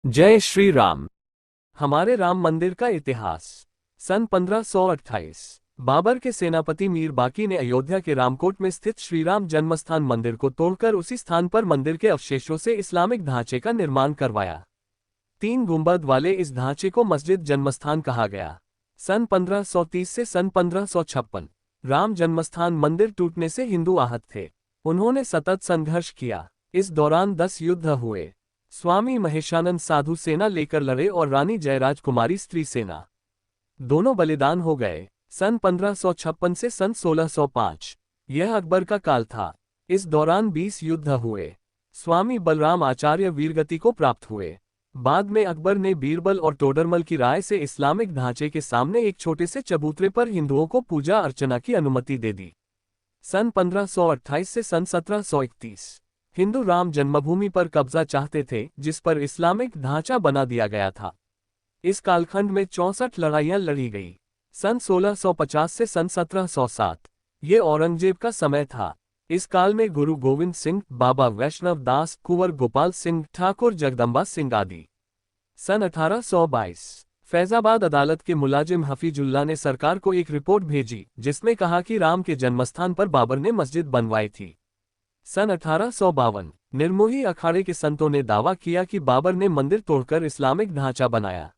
जय श्री राम। हमारे राम मंदिर का इतिहास। सन 1528 बाबर के सेनापति मीर बाकी ने अयोध्या के रामकोट में स्थित श्रीराम जन्मस्थान मंदिर को तोड़कर उसी स्थान पर मंदिर के अवशेषों से इस्लामिक ढांचे का निर्माण करवाया। 3 गुंबद वाले इस ढांचे को मस्जिद जन्मस्थान कहा गया। सन 1530 से सन 1556 राम जन्मस्थान मंदिर टूटने से हिंदू आहत थे। उन्होंने सतत संघर्ष किया। इस दौरान 10 युद्ध हुए। स्वामी महेशानंद साधु सेना लेकर लड़े और रानी जयराज कुमारी स्त्री सेना। दोनों बलिदान हो गए। सन 1556 से सन 1605 यह अकबर का काल था। इस दौरान 20 युद्ध हुए। स्वामी बलराम आचार्य वीरगति को प्राप्त हुए। बाद में अकबर ने बीरबल और टोडरमल की राय से इस्लामिक ढांचे के सामने एक छोटे से चबूतरे पर हिंदुओं को पूजा अर्चना की अनुमति दे दी। सन 1528 से सन 1731 हिंदू राम जन्मभूमि पर कब्जा चाहते थे, जिस पर इस्लामिक ढांचा बना दिया गया था। इस कालखंड में 64 लड़ाइयां लड़ी गई। सन 1650 से सन 1707 ये औरंगजेब का समय था। इस काल में गुरु गोविंद सिंह, बाबा वैष्णव दास, कुंवर गोपाल सिंह, ठाकुर जगदम्बा सिंह आदि। सन 1822 फैजाबाद अदालत के मुलाजिम हफीजुल्लाह ने सरकार को एक रिपोर्ट भेजी, जिसमें कहा कि राम के जन्मस्थान पर बाबर ने मस्जिद बनवाई थी। सन 1852 निर्मोही अखाड़े के संतों ने दावा किया कि बाबर ने मंदिर तोड़कर इस्लामिक ढांचा बनाया।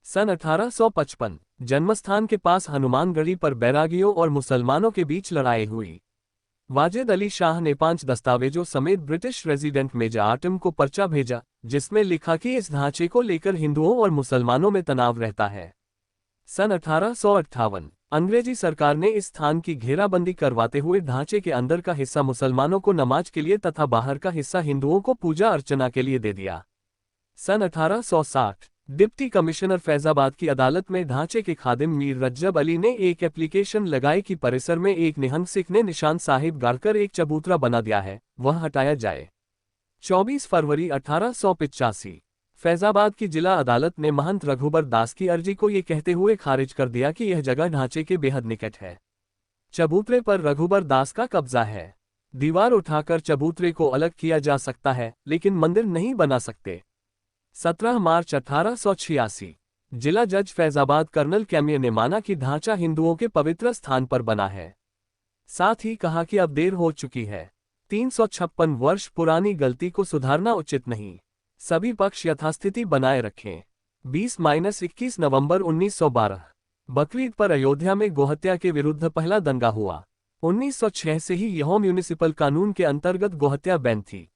सन 1855 जन्मस्थान के पास हनुमानगढ़ी पर बैरागियों और मुसलमानों के बीच लड़ाई हुई। वाजिद अली शाह ने 5 दस्तावेजों समेत ब्रिटिश रेजिडेंट मेजर आर्टम को पर्चा भेजा, जिसमें लिखा कि इस ढांचे को लेकर हिंदुओं और मुसलमानों में तनाव रहता है। सन 1858 अंग्रेजी सरकार ने इस स्थान की घेराबंदी करवाते हुए ढांचे के अंदर का हिस्सा मुसलमानों को नमाज के लिए तथा बाहर का हिस्सा हिंदुओं को पूजा अर्चना के लिए दे दिया। सन 1860 डिप्टी कमिश्नर फैजाबाद की अदालत में ढांचे के खादिम मीर रज्जब अली ने एक एप्लीकेशन लगाई कि परिसर में एक निहंग सिख ने निशान साहिब गाड़कर एक चबूतरा बना दिया है, वह हटाया जाए। 24 फरवरी 1885 फैजाबाद की जिला अदालत ने महंत रघुबर दास की अर्जी को ये कहते हुए खारिज कर दिया कि यह जगह ढांचे के बेहद निकट है। चबूतरे पर रघुबर दास का कब्जा है। दीवार उठाकर चबूतरे को अलग किया जा सकता है, लेकिन मंदिर नहीं बना सकते। 17 मार्च 1886 जिला जज फैजाबाद कर्नल कैमियर ने माना कि ढांचा हिंदुओं के पवित्र स्थान पर बना है। साथ ही कहा कि अब देर हो चुकी है। 356 वर्ष पुरानी गलती को सुधारना उचित नहीं। सभी पक्ष यथास्थिति बनाए रखें। 20-21 नवंबर 1912 बकरीद पर अयोध्या में गोहत्या के विरुद्ध पहला दंगा हुआ। 1906 से ही यह म्यूनिसिपल कानून के अंतर्गत गोहत्या बैन थी।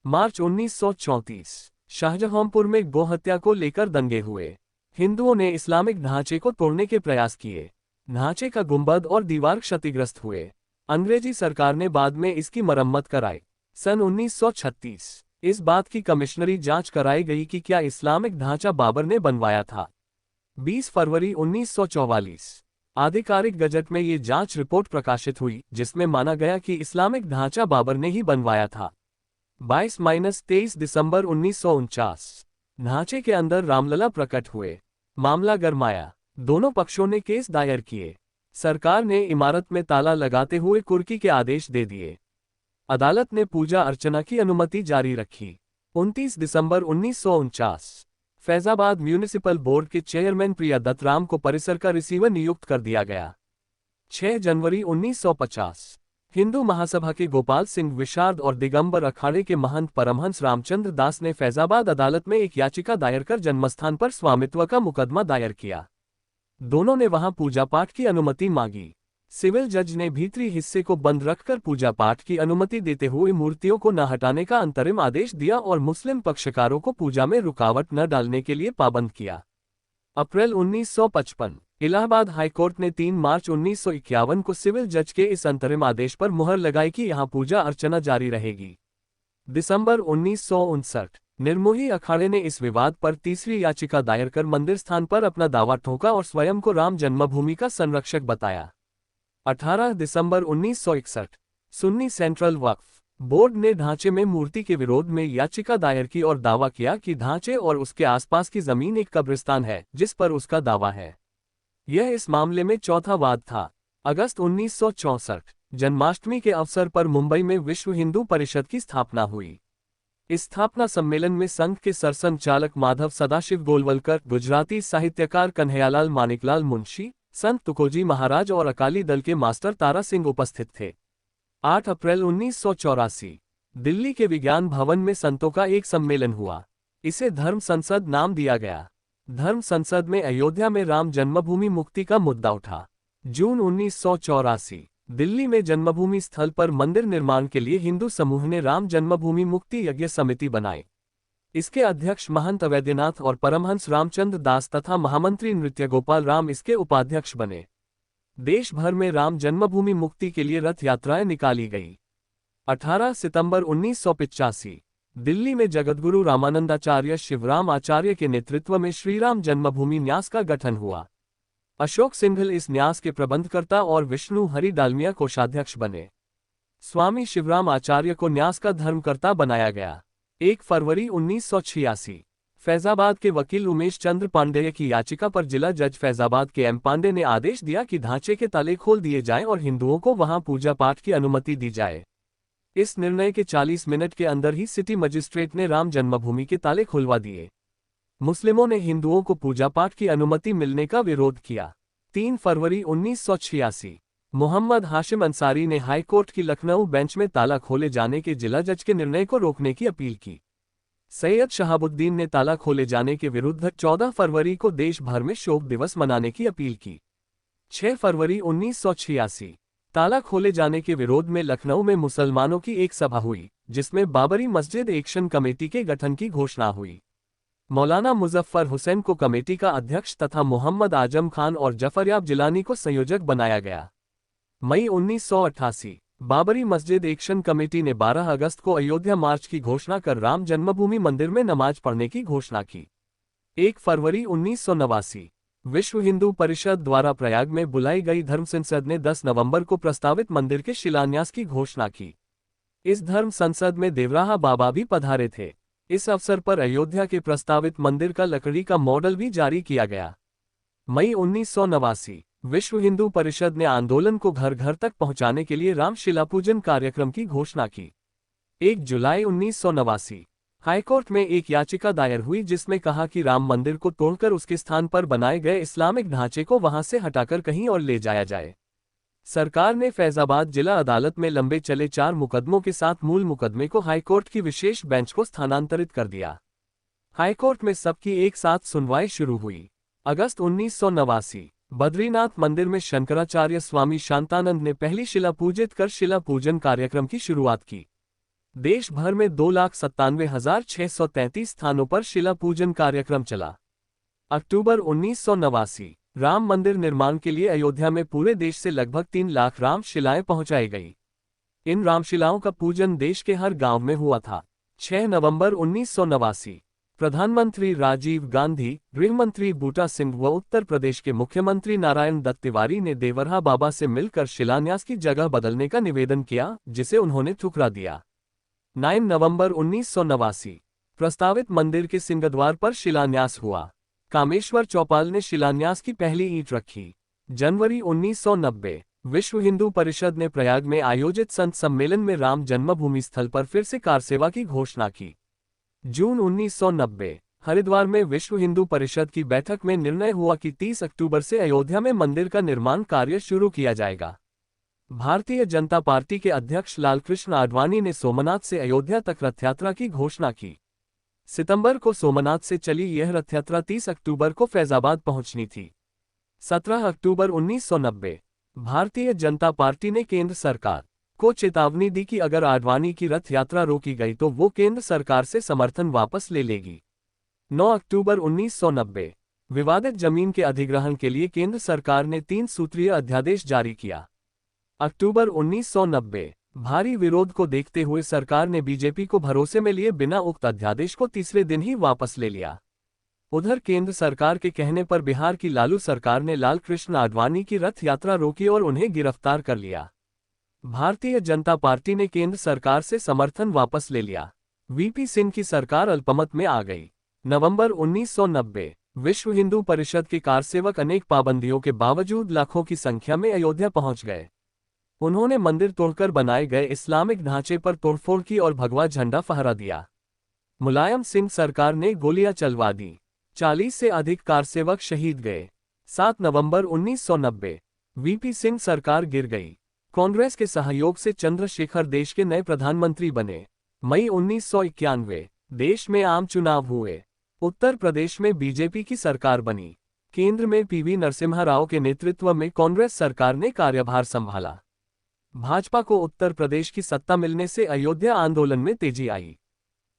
मार्च 1934 शाहजहांपुर में गोहत्या को लेकर दंगे हुए। हिंदुओं ने इस्लामिक ढांचे को तोड़ने के प्रयास किए। ढांचे का गुंबद और दीवार क्षतिग्रस्त हुए। अंग्रेजी सरकार ने बाद में इसकी मरम्मत कराई। सन 1936 इस बात की कमिश्नरी जांच कराई गई कि क्या इस्लामिक ढांचा बाबर ने बनवाया था। 20 फरवरी 1944 आधिकारिक गजट में ये जांच रिपोर्ट प्रकाशित हुई, जिसमें माना गया कि इस्लामिक ढांचा बाबर ने ही बनवाया था। 22-23 दिसंबर 1949 ढांचे के अंदर रामलला प्रकट हुए। मामला गरमाया। दोनों पक्षों ने केस दायर किए। सरकार ने इमारत में ताला लगाते हुए कुर्की के आदेश दे दिए। अदालत ने पूजा अर्चना की अनुमति जारी रखी। 29 दिसंबर 1949 फैजाबाद म्यूनिसिपल बोर्ड के चेयरमैन प्रिया दत्तराम को परिसर का रिसीवर नियुक्त कर दिया गया। 6 जनवरी 1950 हिंदू महासभा के गोपाल सिंह विशारद और दिगंबर अखाड़े के महंत परमहंस रामचंद्र दास ने फैजाबाद अदालत में एक याचिका दायर कर जन्मस्थान पर स्वामित्व का मुकदमा दायर किया। दोनों ने वहां पूजा पाठ की अनुमति मांगी। सिविल जज ने भीतरी हिस्से को बंद रखकर पूजा पाठ की अनुमति देते हुए मूर्तियों को न हटाने का अंतरिम आदेश दिया और मुस्लिम पक्षकारों को पूजा में रुकावट न डालने के लिए पाबंद किया। अप्रैल 1955 इलाहाबाद हाईकोर्ट ने 3 मार्च 1951 को सिविल जज के इस अंतरिम आदेश पर मुहर लगाई कि यहां पूजा अर्चना जारी रहेगी। दिसंबर 1959 निर्मोही अखाड़े ने इस विवाद पर तीसरी याचिका दायर कर मंदिर स्थान पर अपना दावा ठोका और स्वयं को राम जन्मभूमि का संरक्षक बताया। 18 दिसंबर 1961 सुन्नी सेंट्रल वक्फ बोर्ड ने ढांचे में मूर्ति के विरोध में याचिका दायर की और दावा किया कि ढांचे और उसके आसपास की जमीन एक कब्रिस्तान है, जिस पर उसका दावा है। यह इस मामले में चौथा वाद था। अगस्त 1964 जन्माष्टमी के अवसर पर मुंबई में विश्व हिंदू परिषद की स्थापना हुई। इस स्थापना सम्मेलन में संघ के सरसंघचालक माधव सदाशिव गोलवलकर, गुजराती साहित्यकार कन्हैयालाल मानिकलाल मुंशी, संत तुकोजी महाराज और अकाली दल के मास्टर तारा सिंह उपस्थित थे। 8 अप्रैल 1984 दिल्ली के विज्ञान भवन में संतों का एक सम्मेलन हुआ। इसे धर्म संसद नाम दिया गया। धर्म संसद में अयोध्या में राम जन्मभूमि मुक्ति का मुद्दा उठा। जून 1984 दिल्ली में जन्मभूमि स्थल पर मंदिर निर्माण के लिए हिंदू समूह ने राम जन्मभूमि मुक्ति यज्ञ समिति बनाई। इसके अध्यक्ष महंत वैद्यनाथ और परमहंस रामचंद्र दास तथा महामंत्री नृत्य गोपाल राम इसके उपाध्यक्ष बने। देश भर में राम जन्मभूमि मुक्ति के लिए रथ यात्राएं निकाली गई। 18 सितंबर 1985 दिल्ली में जगतगुरु रामानंदाचार्य शिवराम आचार्य के नेतृत्व में श्रीराम जन्मभूमि न्यास का गठन हुआ। अशोक सिंघल इस न्यास के प्रबंधकर्ता और विष्णु हरि डालमिया कोषाध्यक्ष बने। स्वामी शिवराम आचार्य को न्यास का धर्मकर्ता बनाया गया। 1 फरवरी 1986 फैजाबाद के वकील उमेश चंद्र पांडेय की याचिका पर जिला जज फैजाबाद के एम पांडे ने आदेश दिया कि ढांचे के ताले खोल दिए जाएं और हिंदुओं को वहां पूजा पाठ की अनुमति दी जाए। इस निर्णय के 40 मिनट के अंदर ही सिटी मजिस्ट्रेट ने राम जन्मभूमि के ताले खुलवा दिए। मुस्लिमों ने हिंदुओं को पूजा पाठ की अनुमति मिलने का विरोध किया। 3 फरवरी 1986 मोहम्मद हाशिम अंसारी ने हाई कोर्ट की लखनऊ बेंच में ताला खोले जाने के जिला जज के निर्णय को रोकने की अपील की। सैयद शहाबुद्दीन ने ताला खोले जाने के विरुद्ध 14 फरवरी को देश भर में शोक दिवस मनाने की अपील की। 6 फरवरी 1986 ताला खोले जाने के विरोध में लखनऊ में मुसलमानों की एक सभा हुई, जिसमें बाबरी मस्जिद एक्शन कमेटी के गठन की घोषणा हुई। मौलाना मुजफ्फर हुसैन को कमेटी का अध्यक्ष तथा मोहम्मद आजम खान और जफरयाब जिलानी को संयोजक बनाया गया। मई 1988 बाबरी मस्जिद एक्शन कमेटी ने 12 अगस्त को अयोध्या मार्च की घोषणा कर राम जन्मभूमि मंदिर में नमाज पढ़ने की घोषणा की। 1 फरवरी 1989 विश्व हिंदू परिषद द्वारा प्रयाग में बुलाई गई धर्म संसद ने 10 नवंबर को प्रस्तावित मंदिर के शिलान्यास की घोषणा की। इस धर्म संसद में देवराहा बाबा भी पधारे थे। इस अवसर पर अयोध्या के प्रस्तावित मंदिर का लकड़ी का मॉडल भी जारी किया गया। मई 1989 विश्व हिंदू परिषद ने आंदोलन को घर घर तक पहुंचाने के लिए राम शिलापूजन कार्यक्रम की घोषणा की। 1 जुलाई 1989 हाईकोर्ट में एक याचिका दायर हुई जिसमें कहा कि राम मंदिर को तोड़कर उसके स्थान पर बनाए गए इस्लामिक ढांचे को वहां से हटाकर कहीं और ले जाया जाए। सरकार ने फैजाबाद जिला अदालत में लंबे चले 4 मुकदमों के साथ मूल मुकदमे को हाईकोर्ट की विशेष बेंच को स्थानांतरित कर दिया। हाईकोर्ट में सबकी एक साथ सुनवाई शुरू हुई। अगस्त 1989 बद्रीनाथ मंदिर में शंकराचार्य स्वामी शांतानंद ने पहली शिला पूजित कर शिला पूजन कार्यक्रम की शुरुआत की। देश भर में 2,97,633 स्थानों पर शिला पूजन कार्यक्रम चला। अक्टूबर 1989 राम मंदिर निर्माण के लिए अयोध्या में पूरे देश से लगभग 3 लाख राम शिलाएं पहुंचाई गई। इन रामशिलाओं का पूजन देश के हर गांव में हुआ था। 6 नवंबर 1989 प्रधानमंत्री राजीव गांधी, गृहमंत्री बूटा सिंह व उत्तर प्रदेश के मुख्यमंत्री नारायण दत्त तिवारी ने देवरहा बाबा से मिलकर शिलान्यास की जगह बदलने का निवेदन किया, जिसे उन्होंने ठुकरा दिया। 9 नवंबर 1989 प्रस्तावित मंदिर के सिंहद्वार पर शिलान्यास हुआ। कामेश्वर चौपाल ने शिलान्यास की पहली ईंट रखी। जनवरी 1990 विश्व हिंदू परिषद ने प्रयाग में आयोजित संत सम्मेलन में राम जन्मभूमि स्थल पर फिर से कार सेवा की घोषणा की। जून 1990 हरिद्वार में विश्व हिंदू परिषद की बैठक में निर्णय हुआ कि 30 अक्टूबर से अयोध्या में मंदिर का निर्माण कार्य शुरू किया जाएगा। भारतीय जनता पार्टी के अध्यक्ष लालकृष्ण आडवाणी ने सोमनाथ से अयोध्या तक रथयात्रा की घोषणा की। सितंबर को सोमनाथ से चली यह रथयात्रा 30 अक्टूबर को फैजाबाद पहुंचनी थी। 17 अक्टूबर 1990 भारतीय जनता पार्टी ने केंद्र सरकार को चेतावनी दी कि अगर आडवाणी की रथ यात्रा रोकी गई तो वो केंद्र सरकार से समर्थन वापस ले लेगी। 9 अक्टूबर 1990 विवादित जमीन के अधिग्रहण के लिए केंद्र सरकार ने 3 सूत्रीय अध्यादेश जारी किया। अक्टूबर 1990 भारी विरोध को देखते हुए सरकार ने बीजेपी को भरोसे में लिए बिना उक्त अध्यादेश को तीसरे दिन ही वापस ले लिया। उधर केंद्र सरकार के कहने पर बिहार की लालू सरकार ने लालकृष्ण आडवाणी की रथ यात्रा रोकी और उन्हें गिरफ्तार कर लिया। भारतीय जनता पार्टी ने केंद्र सरकार से समर्थन वापस ले लिया। वीपी सिंह की सरकार अल्पमत में आ गई। नवंबर 1990 विश्व हिंदू परिषद के कारसेवक अनेक पाबंदियों के बावजूद लाखों की संख्या में अयोध्या पहुंच गए। उन्होंने मंदिर तोड़कर बनाए गए इस्लामिक ढांचे पर तोड़फोड़ की और भगवा झंडा फहरा दिया। मुलायम सिंह सरकार ने गोलियां चलवा दी। 40 से अधिक कारसेवक शहीद गए। 7 नवंबर 1990 वीपी सिंह सरकार गिर गई। कांग्रेस के सहयोग से चंद्रशेखर देश के नए प्रधानमंत्री बने। मई 1991 देश में आम चुनाव हुए। उत्तर प्रदेश में बीजेपी की सरकार बनी। केंद्र में पीवी नरसिम्हा राव के नेतृत्व में कांग्रेस सरकार ने कार्यभार संभाला। भाजपा को उत्तर प्रदेश की सत्ता मिलने से अयोध्या आंदोलन में तेजी आई।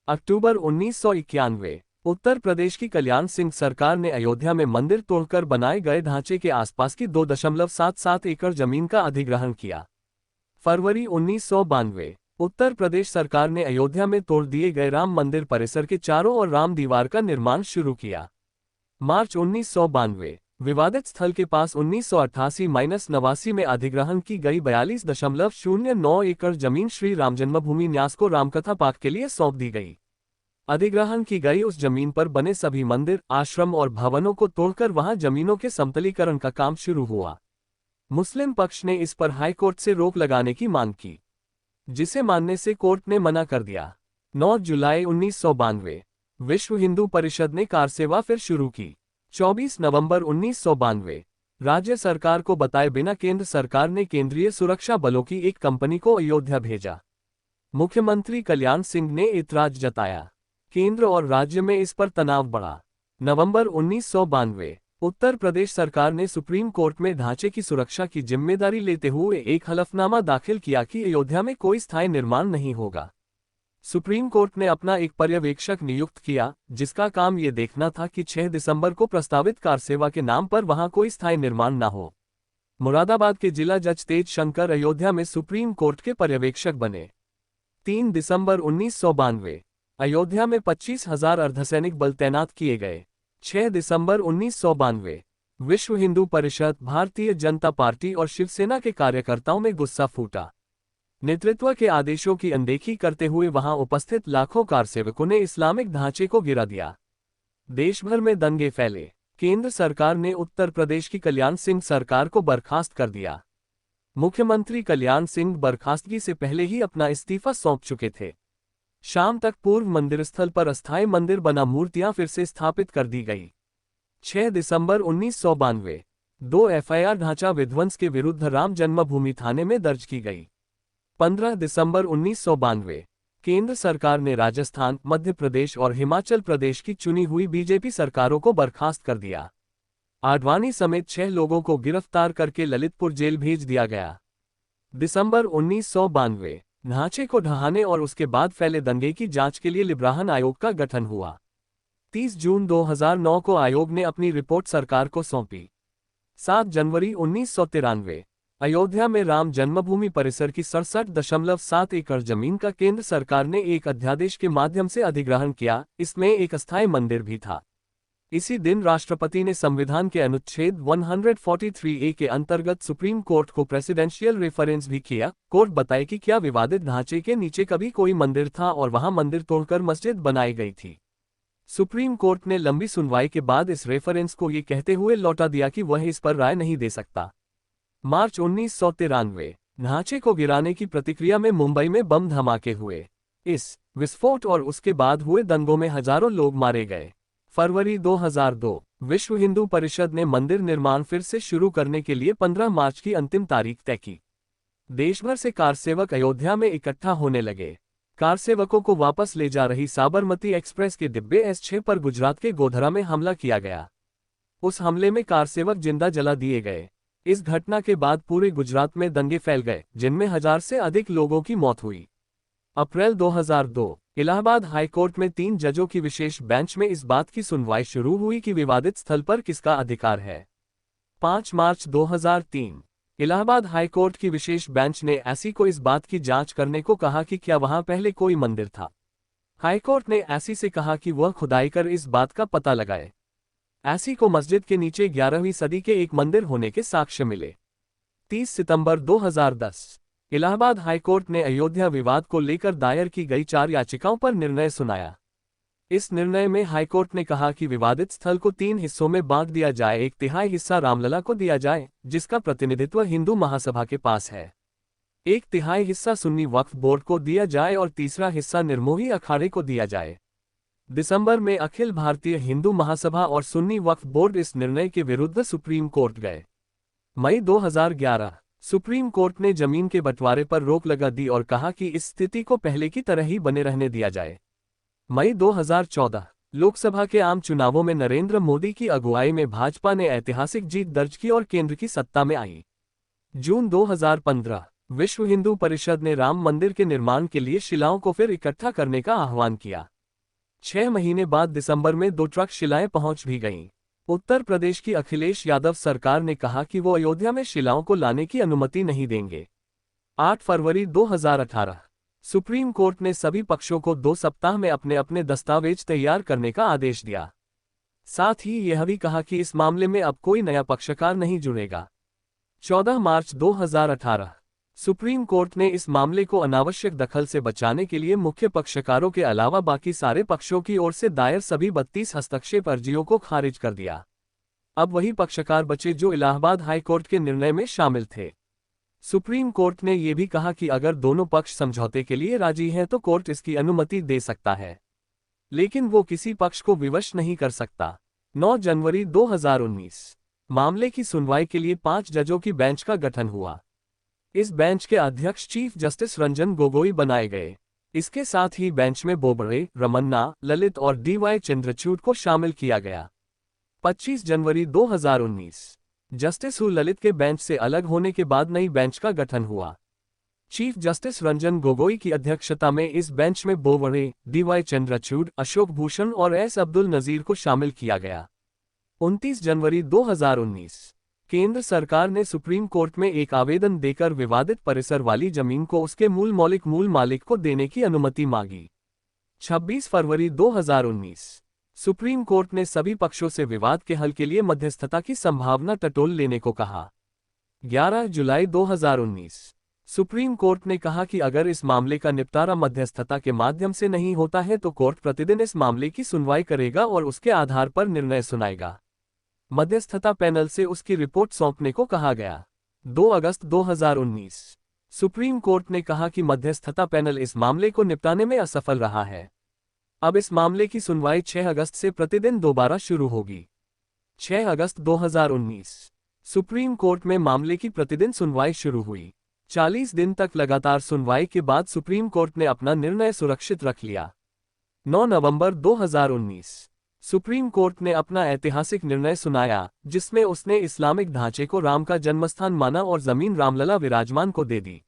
अक्टूबर 1991 उत्तर प्रदेश की कल्याण सिंह सरकार ने अयोध्या में मंदिर तोड़कर बनाए गए ढांचे के आसपास की 2.77 एकड़ जमीन का अधिग्रहण किया। फरवरी 1992 उत्तर प्रदेश सरकार ने अयोध्या में तोड़ दिए गए राम मंदिर परिसर के चारों ओर राम दीवार का निर्माण शुरू किया। मार्च 1992 विवादित स्थल के पास 1988-89 में अधिग्रहण की गई 42.09 एकड़ जमीन श्री राम जन्मभूमि न्यास को रामकथा पाठ के लिए सौंप दी गई। अधिग्रहण की गई उस जमीन पर बने सभी मंदिर, आश्रम और भवनों को तोड़कर वहां जमीनों के समतलीकरण का काम शुरू हुआ। मुस्लिम पक्ष ने इस पर हाईकोर्ट से रोक लगाने की मांग की, जिसे मानने से कोर्ट ने मना कर दिया। 9 जुलाई 1992 विश्व हिंदू परिषद ने कारसेवा फिर शुरू की। 24 नवंबर 1992 राज्य सरकार को बताए बिना केंद्र सरकार ने केंद्रीय सुरक्षा बलों की एक कंपनी को अयोध्या भेजा। मुख्यमंत्री कल्याण सिंह ने ऐतराज जताया। केंद्र और राज्य में इस पर तनाव बढ़ा। नवंबर 1992 उत्तर प्रदेश सरकार ने सुप्रीम कोर्ट में ढांचे की सुरक्षा की जिम्मेदारी लेते हुए एक हलफनामा दाखिल किया कि अयोध्या में कोई स्थायी निर्माण नहीं होगा। सुप्रीम कोर्ट ने अपना एक पर्यवेक्षक नियुक्त किया, जिसका काम ये देखना था कि 6 दिसंबर को प्रस्तावित कारसेवा के नाम पर वहां कोई स्थायी निर्माण न हो। मुरादाबाद के जिला जज तेज शंकर अयोध्या में सुप्रीम कोर्ट के पर्यवेक्षक बने। 3 दिसंबर 1992 अयोध्या में 25,000 अर्धसैनिक बल तैनात किए गए। 6 दिसंबर 1992 विश्व हिंदू परिषद, भारतीय जनता पार्टी और शिवसेना के कार्यकर्ताओं में गुस्सा फूटा। नेतृत्व के आदेशों की अनदेखी करते हुए वहां उपस्थित लाखों कारसेवकों ने इस्लामिक ढांचे को गिरा दिया। देश भर में दंगे फैले। केंद्र सरकार ने उत्तर प्रदेश की कल्याण सिंह सरकार को बर्खास्त कर दिया। मुख्यमंत्री कल्याण सिंह बर्खास्तगी से पहले ही अपना इस्तीफा सौंप चुके थे। शाम तक पूर्व मंदिर स्थल पर अस्थायी मंदिर बना मूर्तियां फिर से स्थापित कर दी गई। 6 दिसंबर 1992 2 एफआईआर ढांचा विध्वंस के विरुद्ध राम जन्मभूमि थाने में दर्ज की गई। 15 दिसंबर 1992 केंद्र सरकार ने राजस्थान, मध्य प्रदेश और हिमाचल प्रदेश की चुनी हुई बीजेपी सरकारों को बर्खास्त कर दिया। आडवाणी समेत 6 लोगों को गिरफ्तार करके ललितपुर जेल भेज दिया गया। दिसंबर 1992 ढांचे को ढहाने और उसके बाद फैले दंगे की जांच के लिए लिब्राहन आयोग का गठन हुआ। 30 जून 2009 को आयोग ने अपनी रिपोर्ट सरकार को सौंपी। 7 जनवरी 1993 अयोध्या में राम जन्मभूमि परिसर की 67.7 एकड़ जमीन का केंद्र सरकार ने एक अध्यादेश के माध्यम से अधिग्रहण किया। इसमें एक अस्थायी मंदिर भी था। इसी दिन राष्ट्रपति ने संविधान के अनुच्छेद 143A के अंतर्गत सुप्रीम कोर्ट को प्रेसिडेंशियल रेफरेंस भी किया। कोर्ट बताए कि क्या विवादित ढांचे के नीचे कभी कोई मंदिर था और वहां मंदिर तोड़कर मस्जिद बनाई गई थी। सुप्रीम कोर्ट ने लंबी सुनवाई के बाद इस रेफरेंस को ये कहते हुए लौटा दिया कि वह इस पर राय नहीं दे सकता। मार्च 1993 ढांचे को गिराने की प्रतिक्रिया में मुंबई में बम धमाके हुए। इस विस्फोट और उसके बाद हुए दंगों में हजारों लोग मारे गए। फरवरी 2002 विश्व हिंदू परिषद ने मंदिर निर्माण फिर से शुरू करने के लिए 15 मार्च की अंतिम तारीख तय की। देश भर से कारसेवक अयोध्या में इकट्ठा होने लगे। कारसेवकों को वापस ले जा रही साबरमती एक्सप्रेस के डिब्बे S6 पर गुजरात के गोधरा में हमला किया गया। उस हमले में कारसेवक जिंदा जला दिए गए। इस घटना के बाद पूरे गुजरात में दंगे फैल गए, जिनमें 1000 से अधिक लोगों की मौत हुई। अप्रैल 2002 इलाहाबाद हाईकोर्ट में 3 जजों की विशेष बेंच में इस बात की सुनवाई शुरू हुई कि विवादित स्थल पर किसका अधिकार है। 5 मार्च 2003 इलाहाबाद हाईकोर्ट की विशेष बेंच ने एसी को इस बात की जांच करने को कहा कि क्या वहां पहले कोई मंदिर था। हाईकोर्ट ने एसी से कहा कि वह खुदाई कर इस बात का पता लगाए। एसी को मस्जिद के नीचे 11वीं सदी के एक मंदिर होने के साक्ष्य मिले। 30 सितंबर 2010 इलाहाबाद हाईकोर्ट ने अयोध्या विवाद को लेकर दायर की गई 4 याचिकाओं पर निर्णय सुनाया। इस निर्णय में हाईकोर्ट ने कहा कि विवादित स्थल को 3 हिस्सों में बांट दिया जाए। 1/3 हिस्सा रामलला को दिया जाए, जिसका प्रतिनिधित्व हिंदू महासभा के पास है। 1/3 हिस्सा सुन्नी वक्फ बोर्ड को दिया जाए और तीसरा हिस्सा निर्मोही अखाड़े को दिया जाए। दिसंबर में अखिल भारतीय हिंदू महासभा और सुन्नी वक्फ बोर्ड इस निर्णय के विरुद्ध सुप्रीम कोर्ट गए। मई 2011 सुप्रीम कोर्ट ने जमीन के बंटवारे पर रोक लगा दी और कहा कि इस स्थिति को पहले की तरह ही बने रहने दिया जाए। मई 2014 लोकसभा के आम चुनावों में नरेंद्र मोदी की अगुवाई में भाजपा ने ऐतिहासिक जीत दर्ज की और केंद्र की सत्ता में आई। जून 2015 विश्व हिंदू परिषद ने राम मंदिर के निर्माण के लिए शिलाओं को फिर इकट्ठा करने का आह्वान किया। 6 महीने बाद दिसंबर में 2 ट्रक शिलाएं पहुंच भी गईं। उत्तर प्रदेश की अखिलेश यादव सरकार ने कहा कि वो अयोध्या में शिलाओं को लाने की अनुमति नहीं देंगे। 8 फरवरी 2018 सुप्रीम कोर्ट ने सभी पक्षों को 2 सप्ताह में अपने अपने दस्तावेज तैयार करने का आदेश दिया। साथ ही यह भी कहा कि इस मामले में अब कोई नया पक्षकार नहीं जुड़ेगा। 14 मार्च 2018 सुप्रीम कोर्ट ने इस मामले को अनावश्यक दखल से बचाने के लिए मुख्य पक्षकारों के अलावा बाकी सारे पक्षों की ओर से दायर सभी 32 हस्तक्षेप अर्जियों को खारिज कर दिया। अब वही पक्षकार बचे जो इलाहाबाद हाई कोर्ट के निर्णय में शामिल थे। सुप्रीम कोर्ट ने यह भी कहा कि अगर दोनों पक्ष समझौते के लिए राजी हैं तो कोर्ट इसकी अनुमति दे सकता है, लेकिन वो किसी पक्ष को विवश नहीं कर सकता। 9 जनवरी 2019 मामले की सुनवाई के लिए 5 जजों की बेंच का गठन हुआ। इस बेंच के अध्यक्ष चीफ जस्टिस रंजन गोगोई बनाए गए। इसके साथ ही बेंच में बोबड़े, रमन्ना, ललित और डीवाई चंद्रचूड़ को शामिल किया गया। 25 जनवरी 2019 जस्टिस ललित के बेंच से अलग होने के बाद नई बेंच का गठन हुआ। चीफ जस्टिस रंजन गोगोई की अध्यक्षता में इस बेंच में बोबड़े, डीवाई चंद्रचूड़, अशोक भूषण और एस अब्दुल नजीर को शामिल किया गया। 29 जनवरी 2019 केंद्र सरकार ने सुप्रीम कोर्ट में एक आवेदन देकर विवादित परिसर वाली जमीन को उसके मूल मालिक को देने की अनुमति मांगी। 26 फरवरी 2019 सुप्रीम कोर्ट ने सभी पक्षों से विवाद के हल के लिए मध्यस्थता की संभावना टटोल लेने को कहा। 11 जुलाई 2019 सुप्रीम कोर्ट ने कहा कि अगर इस मामले का निपटारा मध्यस्थता के माध्यम से नहीं होता है तो कोर्ट प्रतिदिन इस मामले की सुनवाई करेगा और उसके आधार पर निर्णय सुनाएगा। मध्यस्थता पैनल से उसकी रिपोर्ट सौंपने को कहा गया। 2 अगस्त 2019 सुप्रीम कोर्ट ने कहा कि मध्यस्थता पैनल इस मामले को निपटाने में असफल रहा है। अब इस मामले की सुनवाई 6 अगस्त से प्रतिदिन दोबारा शुरू होगी। 6 अगस्त 2019 सुप्रीम कोर्ट में मामले की प्रतिदिन सुनवाई शुरू हुई। 40 दिन तक लगातार सुनवाई के बाद सुप्रीम कोर्ट ने अपना निर्णय सुरक्षित रख लिया। 9 नवंबर 2019 सुप्रीम कोर्ट ने अपना ऐतिहासिक निर्णय सुनाया, जिसमें उसने इस्लामिक ढांचे को राम का जन्मस्थान माना और जमीन रामलला विराजमान को दे दी।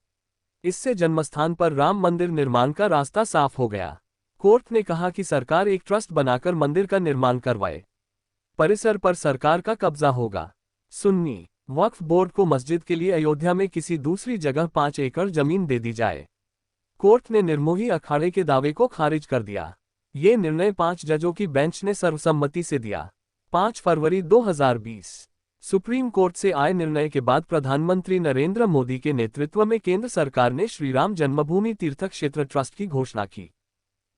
इससे जन्मस्थान पर राम मंदिर निर्माण का रास्ता साफ हो गया। कोर्ट ने कहा कि सरकार एक ट्रस्ट बनाकर मंदिर का निर्माण करवाए। परिसर पर सरकार का कब्जा होगा। सुन्नी वक्फ बोर्ड को मस्जिद के लिए अयोध्या में किसी दूसरी जगह 5 एकड़ जमीन दे दी जाए। कोर्ट ने निर्मोही अखाड़े के दावे को खारिज कर दिया। ये निर्णय 5 जजों की बेंच ने सर्वसम्मति से दिया। 5 फरवरी 2020 सुप्रीम कोर्ट से आए निर्णय के बाद प्रधानमंत्री नरेंद्र मोदी के नेतृत्व में केंद्र सरकार ने श्रीराम जन्मभूमि तीर्थ क्षेत्र ट्रस्ट की घोषणा की।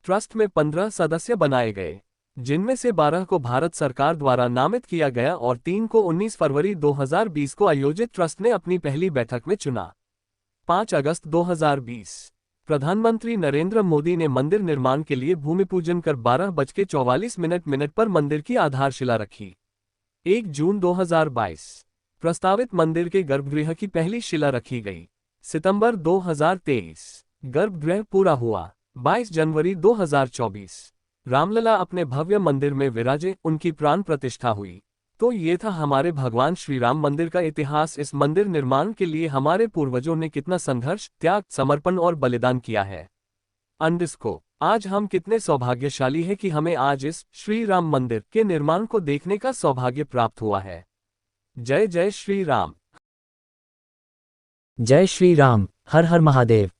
ट्रस्ट में 15 सदस्य बनाए गए, जिनमें से 12 को भारत सरकार द्वारा नामित किया गया और 3 को 19 फरवरी 2020 को आयोजित ट्रस्ट ने अपनी पहली बैठक में चुना। 5 अगस्त 2020 प्रधानमंत्री नरेंद्र मोदी ने मंदिर निर्माण के लिए भूमि पूजन कर 12:44 पर मंदिर की आधारशिला रखी। 1 जून 2022 प्रस्तावित मंदिर के गर्भगृह की पहली शिला रखी गई। सितंबर 2023 गर्भगृह पूरा हुआ। 22 जनवरी 2024 रामलला अपने भव्य मंदिर में विराजे, उनकी प्राण प्रतिष्ठा हुई। तो ये था हमारे भगवान श्री राम मंदिर का इतिहास। इस मंदिर निर्माण के लिए हमारे पूर्वजों ने कितना संघर्ष, त्याग, समर्पण और बलिदान किया है। अंडस्को आज हम कितने सौभाग्यशाली हैं कि हमें आज इस श्री राम मंदिर के निर्माण को देखने का सौभाग्य प्राप्त हुआ है। जय जय श्री राम। जय श्री राम। हर हर महादेव।